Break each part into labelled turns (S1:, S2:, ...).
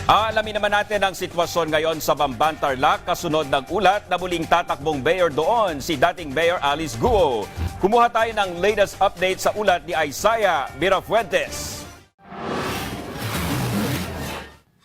S1: Alamin naman natin ang sitwasyon ngayon sa Bamban, Tarlac kasunod ng ulat na muling tatakbong mayor doon si dating Mayor Alice Guo. Kumuha tayo ng latest update sa ulat ni Isaiah Mirafuentes.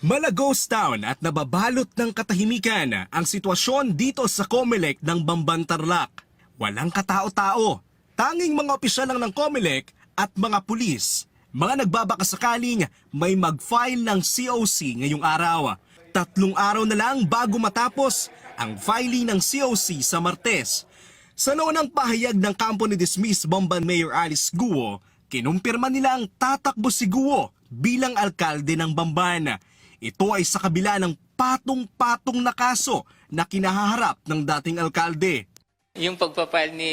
S2: Malagos Town at nababalot ng katahimikan ang sitwasyon dito sa Comelec ng Bamban, Tarlac. Walang katao-tao, tanging mga opisyal lang ng Comelec at mga pulis. Mga nagbabakasakaling may mag-file ng COC ngayong araw. 3 araw na lang bago matapos ang filing ng COC sa Martes. Sa noonang pahayag ng kampo ni dismissed Bamban Mayor Alice Guo, kinumpirma nilang tatakbo si Guo bilang alkalde ng Bamban. Ito ay sa kabila ng patong-patong na kaso na kinahaharap ng dating alkalde.
S3: Yung pagpapile ni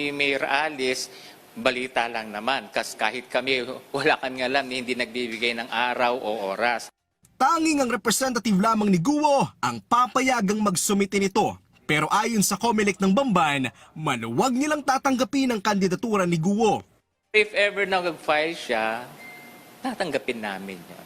S3: Mayor Alice, balita lang naman. Kasi kahit kami, wala kami alam, hindi nagbibigay ng araw o oras.
S2: Tanging ang representative lamang ni Guo ang papayagang magsumite nito. Pero ayon sa Comelec ng Bamban, maluwag nilang tatanggapin ang kandidatura ni Guo.
S3: If ever na mag-file siya, tatanggapin namin yun.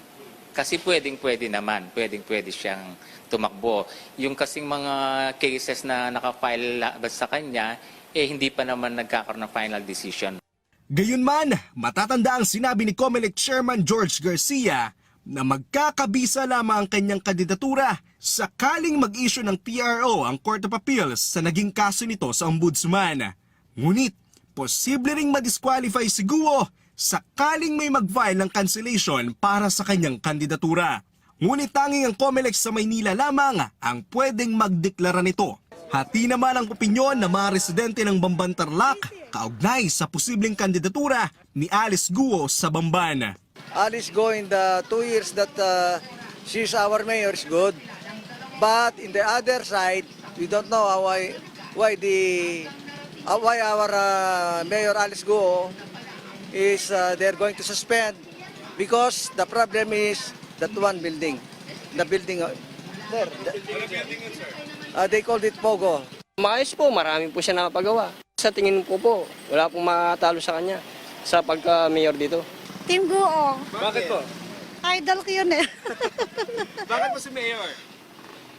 S3: Kasi pwedeng-pwede naman, pwedeng-pwede siyang tumakbo. Yung kasing mga cases na nakafile sa kanya, hindi pa naman nagkakaroon ng final decision.
S2: Gayunman, matatanda ang sinabi ni Comelec Chairman George Garcia na magkakabisa lamang ang kanyang kandidatura sakaling mag-issue ng PRO ang Court of Appeals sa naging kaso nito sa Ombudsman. Ngunit, posible ring madisqualify si Guo sakaling may mag-file ng cancellation para sa kanyang kandidatura. Ngunit tanging ang Comelec sa Maynila lamang ang pwedeng magdeklara nito. Hati naman ang opinyon ng mga residente ng Bamban, Tarlac kaugnay sa posibleng kandidatura ni Alice Guo sa Bamban.
S4: Alice Guo in the 2 years that she's our mayor is good. But in the other side, we don't know why our Mayor Alice Guo is they're going to suspend because the problem is that one building. The building there. They called it Pogo.
S5: Maayos po, marami po siya nakapagawa. Sa tingin ko po, wala pong matalo sa kanya sa pagka-mayor dito.
S6: Team Guo.
S2: Bakit po?
S6: Idol ko yun eh.
S2: Bakit po si Mayor?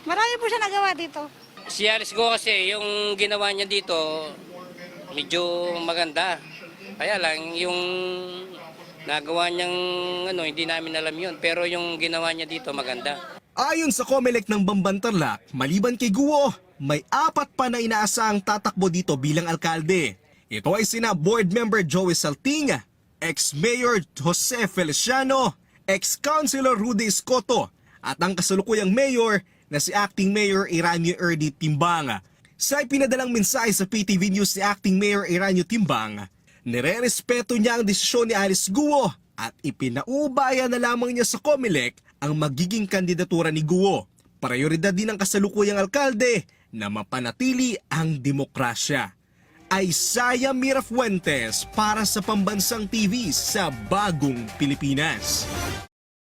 S6: Marami po siya nagawa dito.
S7: Si Alice Guo kasi, yung ginawa niya dito, medyo maganda. Kaya lang, yung nagawa niyang, hindi namin alam yun. Pero yung ginawa niya dito, maganda.
S2: Ayon sa Comelec ng Bamban, Tarlac, maliban kay Guo, may 4 pa na inaasahang tatakbo dito bilang alkalde. Ito ay sina Board Member Joey Salting, ex-Mayor Jose Feliciano, ex-Councilor Rudy Escoto, at ang kasalukuyang Mayor na si Acting Mayor Eranio Erdi Timbang. Sa ipinadalang mensahe sa PTV News ni Acting Mayor Eranio Timbang, nire-respeto niya ang desisyon ni Alice Guo at ipinaubaya na lamang niya sa Comelec ang magiging kandidatura ni Guo. Prioridad din ng kasalukuyang alkalde na mapanatili ang demokrasya. Isaiah Mirafuentes para sa Pambansang TV sa Bagong Pilipinas.